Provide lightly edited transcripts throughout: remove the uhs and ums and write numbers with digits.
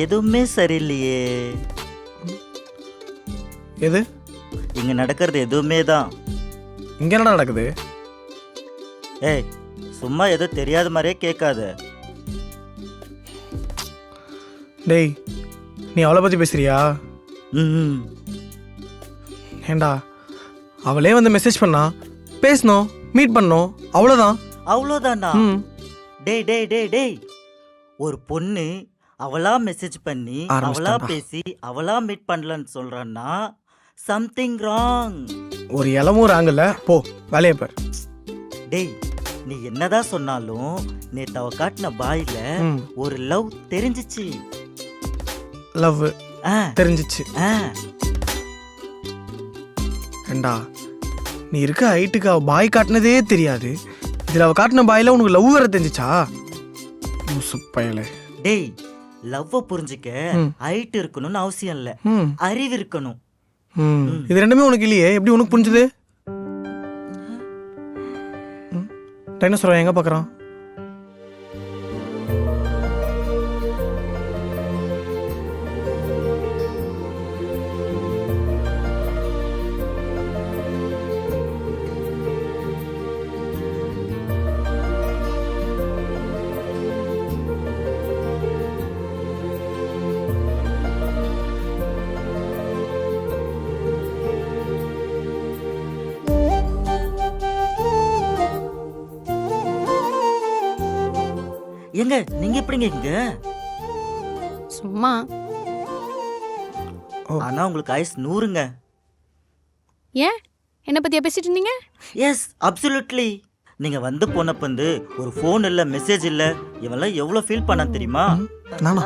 எதுவுமே சரியில்லையே. எது இங்க நடக்கிறது எதுவுமே தான். இங்க என்ன நடக்குது? ஏய், சும்மா ஏதோ தெரியாத மாதிரியே கேட்காத. டேய், நீ அவளை பத்தி பேசுறியா? ம், ஏண்டா, அவளே வந்து மெசேஜ் பண்ணா, பேசணும், மீட் பண்ணோம், அவ்வளோதான். அவ்வளோதானா? ம் டேய் டேய் டேய் டேய், ஒரு பொண்ணு அவளா மெசேஜ் பண்ணி அவளா ஆரம்பிச்சிட்டான்டா. பேசி அவளா மீட் பண்ணலன்னு சொல்றான்னா சம்திங் ராங். ஒரு இளமும் ராங்கல்ல, போ வேலையை பார். டேய், நீ என்னதான் சொன்னாலும் நேத்து அவ காட்டின பாயில ஒரு லவ் தெரிஞ்சிச்சு. லவ் ஆ, தெரிஞ்சிச்சு. ஆ. ஏண்டா, நீ இருக்க ஹைட்டுக்கு அவள் பாய் காட்டினதே தெரியாது, இதில் அவள் காட்டின பாயில் உனக்கு லவ் வேற தெரிஞ்சிச்சா? சுப்பையில. டேய், லவ்வ புரிஞ்சுக்க ம். ஹைட் இருக்கணும்னு அவசியம் இல்ல, ம் அறிவு இருக்கணும். ம் இது ரெண்டுமே உனக்கு இல்லையே, எப்படி உனக்கு புரிஞ்சுது? டைனோசர் எங்கே பார்க்குறான்? எங்க நீங்க எப்படிங்க இங்க? சும்மா. ஆனா உங்களுக்கு ஐஸ் 100ங்க. ஏன் என்ன பத்தியா பேசிட்டு இருந்தீங்க? Yes, absolutely. நீங்க வந்து போனப்ப வந்து ஒரு ஃபோன் இல்ல, மெசேஜ் இல்ல, இவெல்லாம் எவ்வளவு ஃபீல் பண்ண தெரியுமா? நானா?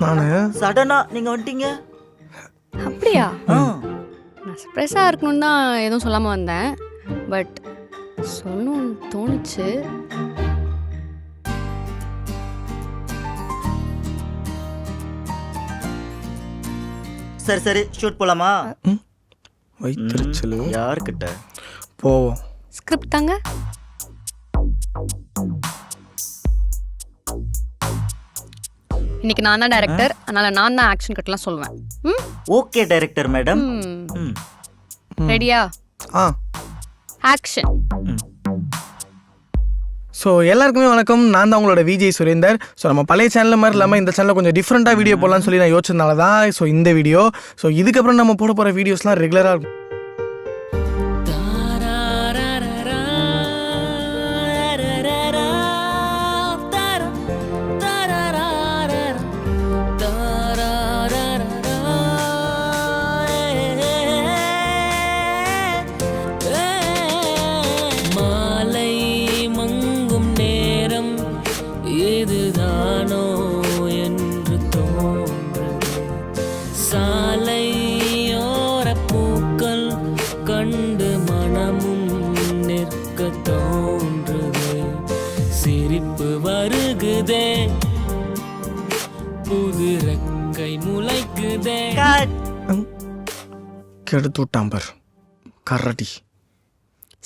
நானு சடனா நீங்க வந்துட்டீங்க. அப்படியா? ஆ. நான் சர்ப்ரைஸாக இருக்கணும்னு தான் எதுவும் சொல்லாமல் வந்தேன். பட் சொல்லணும்னு தோணுச்சு. சரி சரி, ஷூட் போலாமா? வைத்திருச்சலு. யார்கிட்ட? போவோம். ஸ்கிரிப்ட் தாங்க. இன்னைக்கு நான் தான் டைரக்டர், அதனால நான் தான் ஆக்ஷன் கட்லாம் சொல்லுவேன். ம் ஓகே டைரக்டர் மேடம். ம் ரெடியா? ஆ. ஆக்ஷன். ஸோ எல்லாருக்குமே வணக்கம், நான் தான் உங்களோட விஜய் சுரேந்தர். ஸோ நம்ம பழைய சேனல் மாதிரி இல்லாமல் இந்த சேனலில் கொஞ்சம் டிஃப்ரெண்ட்டாக வீடியோ போடலான்னு சொல்லி நான் யோசிச்சதுனால தான் ஸோ இந்த வீடியோ. ஸோ இதுக்கப்புறம் நம்ம போட போகிற வீடியோஸ்லாம் ரெகுலராக இருக்கும். இதுதானோ என்று தோன்றுது, சாலையோர பூக்கள் கண்டு மனமும் நிற்க தோன்றுது, சிரிப்பு வருகுதே, புது ரெக்கை முளைக்குதே. கெடுத்து விட்டான் பார் கரடி.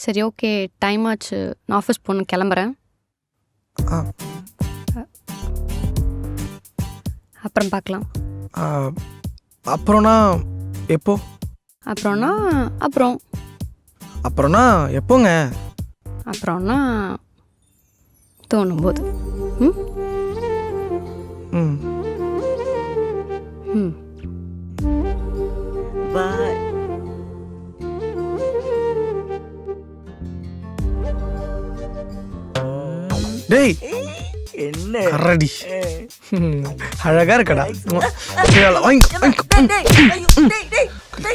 சரி, ஓகே, டைம் ஆச்சு, நான் ஆஃபீஸ் போகணும், கிளம்புறேன். ஆ. அப்புறம் பார்க்கலாம். அப்புறம்னா எப்போ? அப்புறம்னா அப்புறம்னா எப்போங்க? அப்புறம்னா தோணும் போது. ம் ம் ம் பாய். டேய் என்ன கரடி, அழகா இருக்கடா.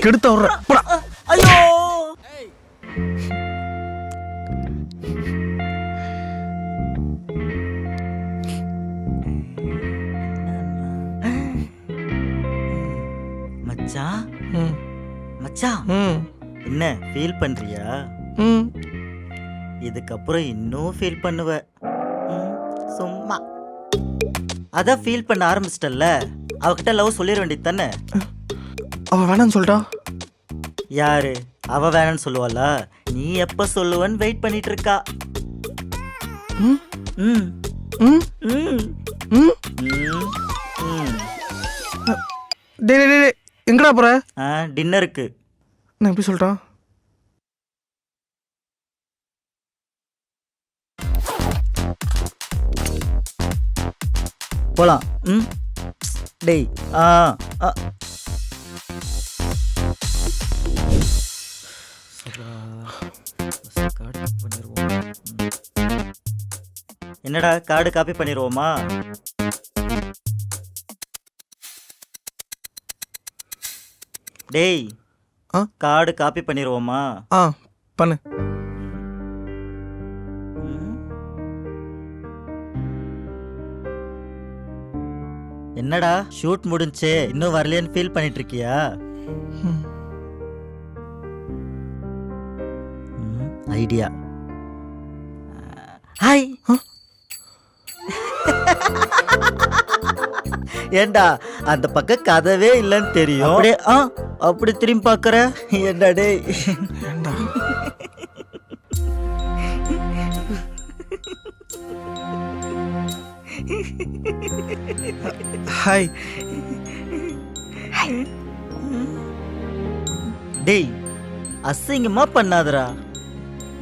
கெடுத்த விட்ற. ஐயோ, மச்சான் மச்சான், என்ன ஃபீல் பண்றியா? இதுக்கப்புறம் இன்னும் ஃபீல் பண்ணுவ. சும்மா அதான் ஃபீல் பண்ண ஆரம்பிச்சிட்டல்ல, அவகிட்ட லவ் சொல்லிட வேண்டியது தானே. அவ வேணான்னு சொல்லிட்டா. யாரு அவ வேணான்னு சொல்லுவாளா? நீ எப்ப சொல்லுவன்னு வெயிட் பண்ணிட்டு இருக்கா. ம் ம் ம் ம் ம் டே டே, டே, டே, எங்கடா போற? டின்னருக்கு. நான் எப்படி சொல்லிட்டான்? போலாம். ம் டேய் ஆ. என்னடா கார்டு காப்பி பண்ணிடுவோமா? டேய் ஆ? Card copy பண்ணிடுவோமா? பண்ணு. என்னடா ஷூட் முடிஞ்சே இன்னும் வரலையேன்னு ஃபீல் பண்ணிட்டு இருக்கியா? ஐடியா. ஹாய். ஏண்டா அந்த பக்கம் கதவே இல்லைன்னு தெரியும், அப்படியே அப்படி திரும்பி பார்க்கற. ஏண்டா டேய்? ஏண்டா? ஹாய். டேய் அசிங்கமா பண்ணாதடா.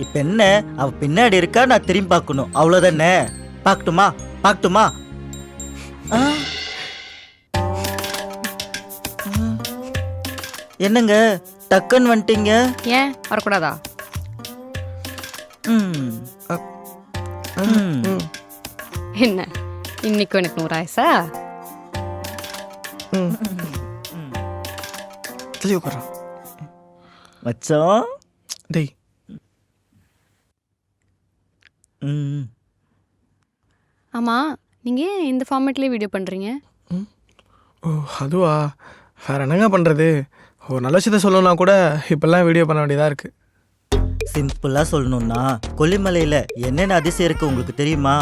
இப்ப என்ன, அவ பின்னாடி இருக்கா, நான் திரும்பி பார்க்கணும், அவ்வளவுதானே? பார்க்கட்டுமா? பார்க்கட்டுமா? என்னங்க டக்குன்னு வந்துட்டீங்க? ஏன் வரக்கூடாதா? ம். ம். என்ன இன்னைக்கு எனக்கு 100 ஆயிசா? தள்ளி உட்கார்றா. மச்சான். டேய். ம். ஆமா, நீங்க ஏன் இந்த ஃபார்மேட்லயே வீடியோ பண்றீங்க? ஓ அதுவா, வேற என்னங்க பண்ணுறது? ஒரு நல்ல விஷயத்த சொல்லணும்னா கூட இப்போல்லாம் வீடியோ பண்ண வேண்டியதாக இருக்குது. சிம்பிளா சொல்லணும்னா கொல்லிமலையில என்னென்ன அதிசயம் இருக்கு உங்களுக்கு தெரியுமா?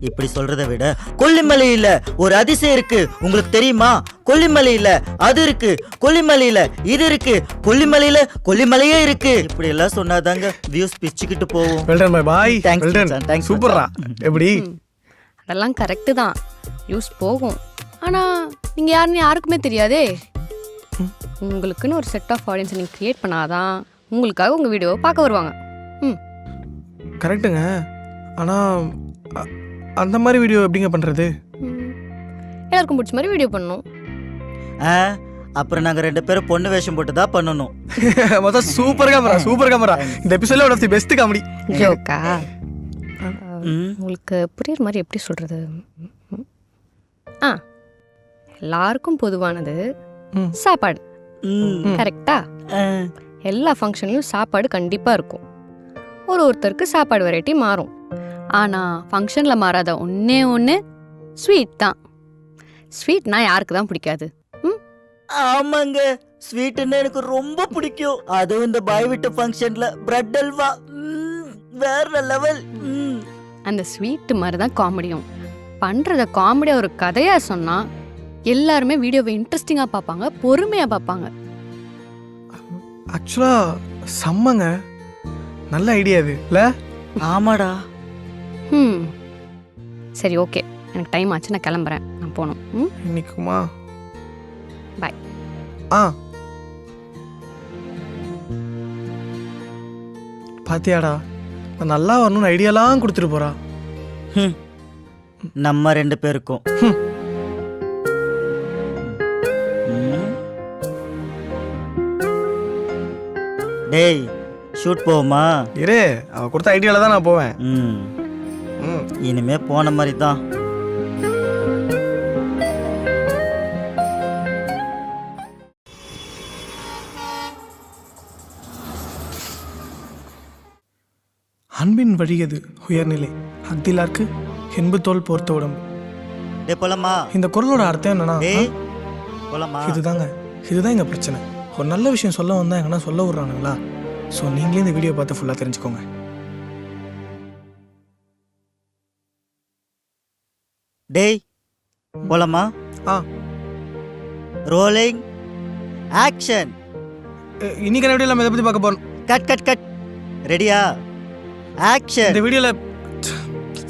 இப்படி சொல்றதை விட கொல்லிமலையில ஒரு அதிசயம் இருக்கு உங்களுக்கு தெரியுமா? கொல்லிமலையில அது இருக்கு, கொல்லிமலையில இது இருக்கு, கொல்லிமலையில கொல்லிமலையே இருக்கு, இப்படி எல்லாம் சொன்னாதாங்க வியூஸ் பிச்சுக்கிட்டு போகும். Well done bye bye. Thanks well done. மச்சான், thanks சூப்பர்ரா. எப்படி? அதெல்லாம் கரெக்டு தான், யூஸ் போகும். ஆனா நீங்க யாருன்னு யாருக்குமே தெரியாதே. உங்களுக்குன்னு ஒரு செட் ஆஃப் ஆடியன்ஸை நீங்கள் க்ரியேட் பண்ணாதான் உங்களுக்காக உங்கள் வீடியோவை பார்க்க வருவாங்க. கரெக்டுங்க. ஆனால் அந்த மாதிரி வீடியோ எப்படிங்க பண்ணுறது? எல்லாருக்கும் பிடிச்ச மாதிரி வீடியோ பண்ணணும். அப்புறம் நாங்கள் 2 பேரும் பொண்ணு வேஷம் போட்டு தான் பண்ணணும். மொத்தம் சூப்பர் கேமரா, சூப்பர் கேமரா. இந்த எபிசோட்ல one of the best comedy. ஜோக்கா? உங்களுக்கு புரியுற மாதிரி எப்படி சொல்கிறது? எல்லாருக்கும் பொதுவானது சாப்பாடு, கரெக்டா? எல்லா ஃபங்க்ஷன்லையும் சாப்பாடு கண்டிப்பாக இருக்கும். ஒருத்தருக்கு சாப்பாடு வெரைட்டி மாறும். ஆனால் ஃபங்க்ஷனில் மாறாத ஒன்று ஸ்வீட் தான். ஸ்வீட்னா யாருக்கு தான் பிடிக்காது? ஆமாங்க, ஸ்வீட்னா எனக்கு ரொம்ப பிடிக்கும். அதுவும் இந்த பாய் வீட்டு ஃபங்க்ஷன்ல பிரெட் அல்வா வேற லெவல். அந்த ஸ்வீட்டு மாதிரி தான் காமெடியும். பண்ணுறத காமெடியாக ஒரு கதையாக சொன்னால் எல்லாருமே வீடியோவை இன்ட்ரெஸ்டிங்காக பார்ப்பாங்க, பொறுமையாக பார்ப்பாங்க. ஆக்சுவலாக செம்மங்க, நல்ல ஐடியா இது இல்லை? ஆமாடா. சரி, ஓகே, எனக்கு டைம் ஆச்சு, நான் கிளம்புறேன், நான் போகணும். இன்னைக்குமா? பாய். பாத்தியாடா, நான் நல்லா வரணும்னு ஐடியாலாம் கொடுத்துட்டு போறா. நம்ம 2 பேருக்கும். டேய் ஷூட் போவோமா? இரு, அவ கொடுத்த ஐடியால தான் நான் போவேன். இனிமே போன மாதிரி தான். அன்பின் வழியது உயர்நிலை, அக்திலார்க்கு என்பு தோல் போர்த்த உடம்பு. டே போலாமா? இந்த குரலோட அர்த்தம் என்னன்னா, போலாமா? இதுதான் எங்க பிரச்சனை. ஒரு நல்ல விஷயம் சொல்ல வந்தா எங்கன்னா சொல்ல விடுறானுங்களா? ஸோ நீங்களே இந்த வீடியோ பார்த்து ஃபுல்லாக தெரிஞ்சுக்கோங்க. டேய் போலாமா? Rolling action. இன்னைக்கு வீடியோ நம்ம இதை பற்றி பார்க்க போறோம். Cut cut cut. ரெடியா? ஆக்ஷன். இந்த வீடியோல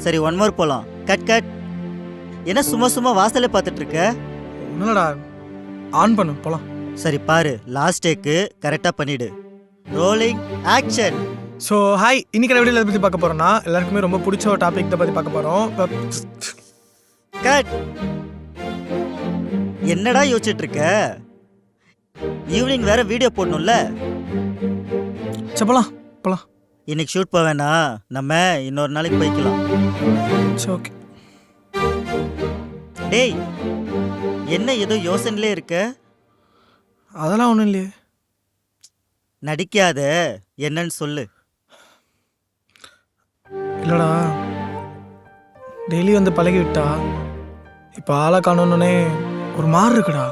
சரி, 1 மோர் போலாம். Cut cut. என்ன சும்மா சும்மா வாசலே பார்த்துட்டு இருக்க? ஒன்றும்லடா, ஆன் பண்ணு போலாம். சரி பாரு, லாஸ்ட் டேக்கு கரெக்டா பண்ணிடு. Rolling action. ஸோ ஹாய், இன்னைக்கு வீடியோவில் எதை பற்றி பார்க்க போகிறோம்னா எல்லாருக்குமே ரொம்ப பிடிச்ச ஒரு டாபிக் பற்றி பார்க்க போகிறோம். கட். என்னடா யோசிச்சுட்டு இருக்க? ஈவினிங் வேற வீடியோ போடணும்ல. சரி போலாம் போலாம். இன்னைக்கு ஷூட் போவேனா, நம்ம இன்னொரு நாளைக்கு போய்க்கலாம். சரி ஓகே. டேய், என்ன ஏதோ யோசனையிலே இருக்க? அதெல்லாம் ஒன்றும் இல்லையே. நடிக்காத, என்னன்னு சொல்லு. இல்லைடா, டெய்லி வந்து பழகி விட்டா இப்போ ஆளை காணோன்னே ஒரு மாதிரி இருக்குடா.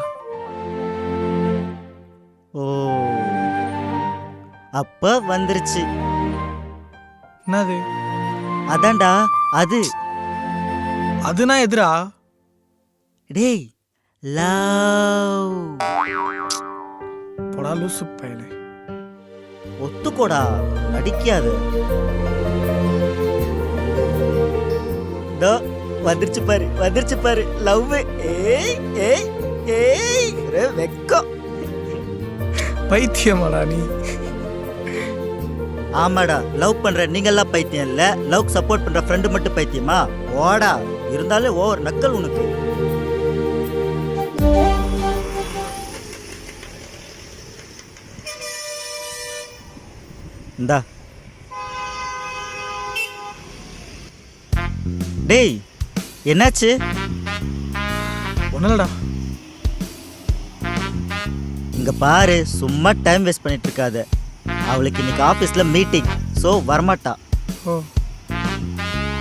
ஓ, அப்ப வந்துருச்சு. என்னது? அதான்டா அது. அதுனா எதிரா? டேய், லவ். போடா லூசு பயலே. ஒத்துக்கோடா, நடிக்காத. தோ வந்துருச்சு பாரு, வந்துருச்சு பாரு லவ். ஏய் ஏய் ஏய், ஒரே வெக்கம். பைத்தியமாடா நீ? ஆமாடா, லவ் பண்ற நீங்கெல்லாம் பைத்தியம் இல்ல, லவ் சப்போர்ட் பண்ற ஃப்ரெண்டு மட்டும் பைத்தியமா? ஓடா, இருந்தாலே ஓவர் நக்கல் உனக்கு. இந்தா. டேய், என்னாச்சு? ஒன்றும்லடா. இங்க பாரு, சும்மா டைம் வேஸ்ட் பண்ணிட்டு இருக்காத. அவளுக்கு இன்னைக்கு ஆபீஸ்ல மீட்டிங், சோ வரமாட்டா. ஓ,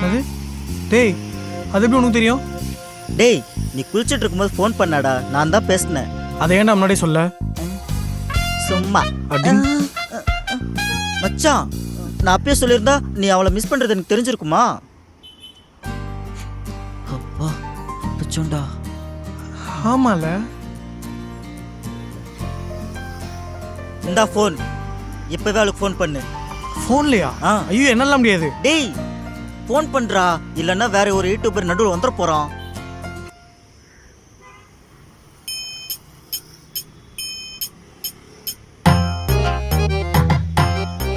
அது டேய், அது எப்படி உனக்கு தெரியும்? டேய், நீ குளிச்சிட்டு இருக்கும்போது ஃபோன் பண்ணாடா, நான் தான் பேசினேன். அதை ஏன்டா முன்னாடியே சொல்ல? சும்மா. அப்படின்னு மச்சான், நான் அப்பயே சொல்லியிருந்தா நீ அவளை மிஸ் பண்றது எனக்கு தெரிஞ்சிருக்குமா? அப்பா பிச்சோண்டா. ஆமால. இந்தா ஃபோன், இப்பவே அவளுக்கு ஃபோன் பண்ணு. ஃபோன்லையா? ஆ. ஐயோ, என்னெல்லாம் முடியாது. டேய், ஃபோன் பண்றா, இல்லைன்னா வேற ஒரு யூடியூபர் நடுவில் வந்துட போறான்.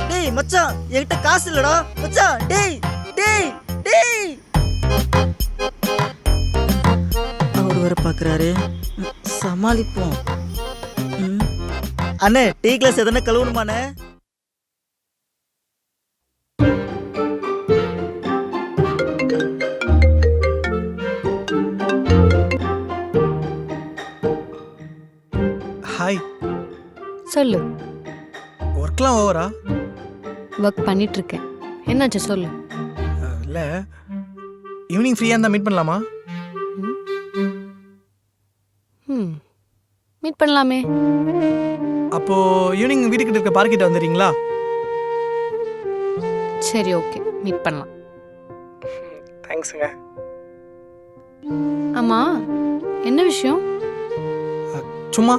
டேய் மச்சான், என்கிட்ட காசு இல்லடா மச்சான். டேய் டேய் டேய், அவர் வர பாக்குறாரு, சமாளிப்போம். அண்ணே, டீ கிளாஸ் எதனா கழுவணுமாண்ணே? ஹாய். சொல்லு. ஒர்க்லாம் ஓவரா? ஒர்க் பண்ணிட்டு இருக்கேன். என்னாச்சு சொல்லு. இல்லை, ஈவினிங் ஃப்ரீயாக இருந்தால் மீட் பண்ணலாமா? மீட் பண்ணலாமே. அப்போது ஈவினிங் வீட்டுக்கிட்ட இருக்க பார்க்கிட்ட வந்துடுறீங்களா? சரி ஓகே, மீட் பண்ணலாம். தேங்க்ஸுங்க. ஆமா, என்ன விஷயம்? சும்மா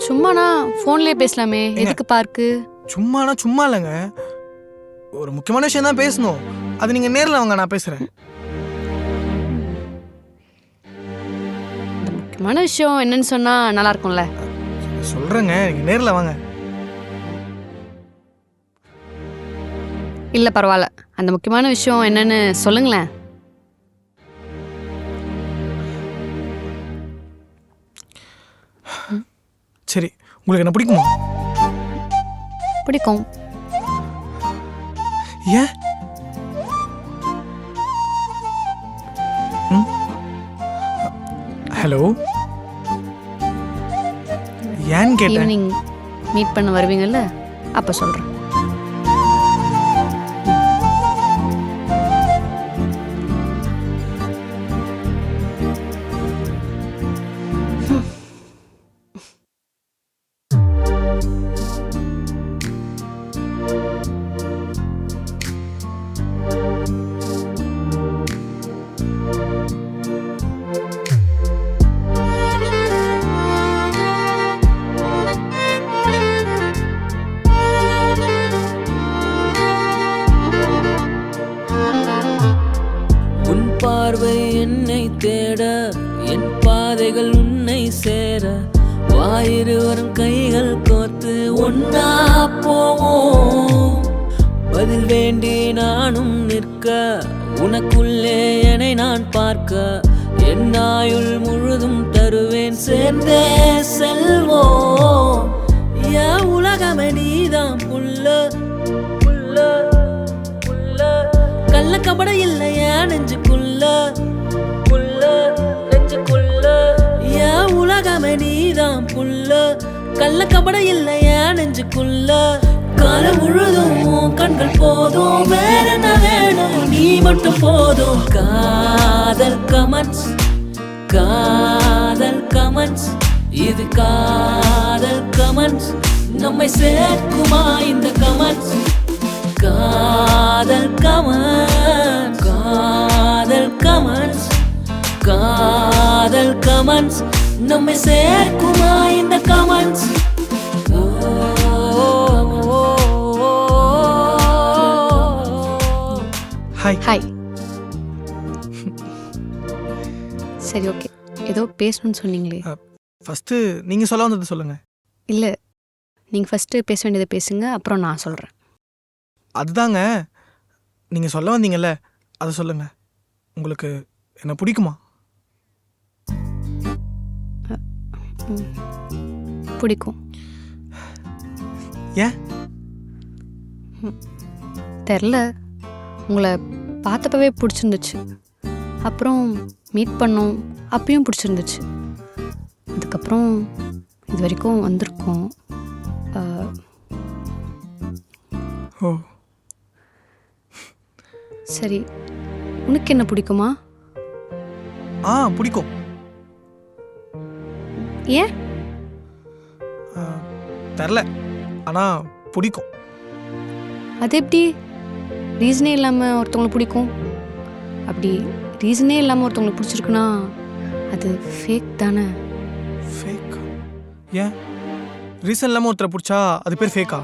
சும்மாண்ணா ஃபோன்லேயே பேசலாமே, எதுக்கு பார்க்கு? சும்மானா சும்மா இல்லைங்க, ஒரு முக்கியமான விஷயம் தான் பேசணும். அது நீங்கள் நேரில் வாங்க, நான் பேசுகிறேன். இந்த முக்கியமான விஷயம் என்னன்னு சொன்னா நல்லா இருக்கும்ல. சொல்கிறேங்க, நீங்கள் நேரில் வாங்க. இல்லை பரவாயில்ல, அந்த முக்கியமான விஷயம் என்னன்னு சொல்லுங்களேன். சரி, உங்களுக்கு என்ன பிடிக்குமா? பிடிக்கும். ஏன்? ஹலோ, ஏன்னு கேட்டேன். ஈவினிங் மீட் பண்ண வருவீங்கல்ல, அப்போ சொல்கிறேன். என் பாதைகள் உன்னை சேர வாயிருவரும் கைகள் கோர்த்து ஒன்னா போவோம். பதில் வேண்டி நானும் நிற்க உனக்குள்ளே என்னை நான் பார்க்க என் ஆயுள் முழுதும் தருவேன் சேர்ந்தே செல்வோம். என் உலகமே நீதான் புல்ல புல்ல புல்ல கள்ள கபட இல்லை என் நெஞ்சுக்குள்ள புல்ல நெஞ்சுக்குள்ள. என் உலகமே நீதான் புல்ல கள்ள கபட இல்லை என் நெஞ்சுக்குள்ள. காலம் முழுதும் கண்கள் போதும் வேற என்ன வேணும் நீ மட்டும் போதும். காதல் கமெண்ட்ஸ் காதல் கமெண்ட்ஸ் இது காதல் கமெண்ட்ஸ் நம்மை சேர்க்குமா இந்த கமெண்ட்ஸ். காதல் கமெண்ட்ஸ் காதல் கமெண்ட்ஸ் காதல் கமெண்ட்ஸ் நம்மை சேர்க்குமா இந்த கமெண்ட்ஸ். ஹாய். ஹாய். சரி ஓகே, ஏதோ பேசணும்னு சொன்னீங்களே. ஃபஸ்ட்டு நீங்கள் சொல்ல வந்தது சொல்லுங்கள். இல்லை, நீங்கள் ஃபஸ்ட்டு பேச வேண்டியதை பேசுங்க, அப்புறம் நான் சொல்கிறேன். அதுதாங்க, நீங்கள் சொல்ல வந்தீங்கல்ல அதை சொல்லுங்கள். உங்களுக்கு என்ன பிடிக்குமா? பிடிக்கும். ஏன்? தெரில, உங்களை பார்த்தப்பவே பிடிச்சிருந்துச்சு. அப்புறம் மீட் பண்ணோம், அப்பயும் பிடிச்சிருந்துச்சு. அதுக்கப்புறம் இது வரைக்கும் வந்திருக்கோம். ஓ சரி, உனக்கு என்ன பிடிக்குமா? பிடிக்கும். ஏன்? தெரில, ஆனால் பிடிக்கும். அது எப்படி ரீசனே இல்லாமல் ஒருத்தவங்களை பிடிக்கும்? அப்படி ரீசனே இல்லாமல் ஒருத்தவங்களை பிடிச்சிருக்குன்னா அது ஃபேக் தானே? ஃபேக்? ஏன்? ரீசன் இல்லாமல் ஒருத்தரை பிடிச்சா அது பேர் ஃபேக்கா?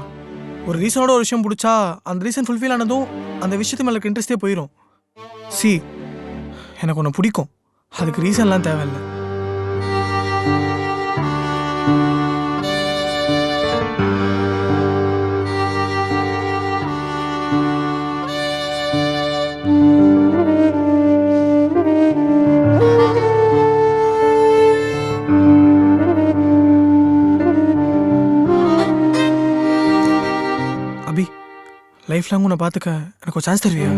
ஒரு ரீசனோட ஒரு விஷயம் பிடிச்சா அந்த ரீசன் ஃபுல்ஃபில் ஆனதும் அந்த விஷயத்து மேலே இன்ட்ரெஸ்டே போயிடும். எனக்கு ஒன்று பிடிக்கும், அதுக்கு ரீசன்லாம் தேவையில்லை. அபி, லைஃப் லாங் உன்னை பார்த்துக்க எனக்கு ஒரு சான்ஸ் தருவியா?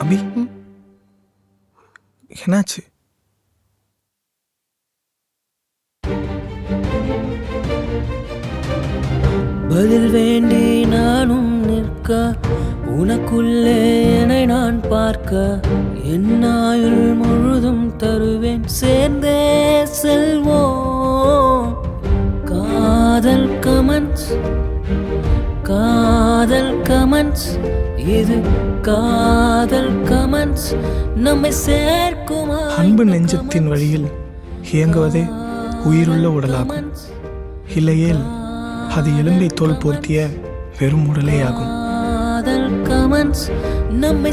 அபி, என்னாச்சு? பதில் வேண்டி நானும் நிற்க உனக்குள்ளே என்னை நான் பார்க்க என் ஆயுள் முழுதும் தருவேன் சேர்ந்தே செல்வோம். காதல் கமெண்ட்ஸ் காதல் கமெண்ட்ஸ் இது காதல் கமெண்ட்ஸ் நம்மை சேர்க்குமா. அன்பு நெஞ்சத்தின் வழியில் இயங்குவதே உயிருள்ள உடலாகும், இல்லையேல் அது எலும்பை தோல் போர்த்திய வெறும் உடலே ஆகும். காதல் கமெண்ட்ஸ் நம்மை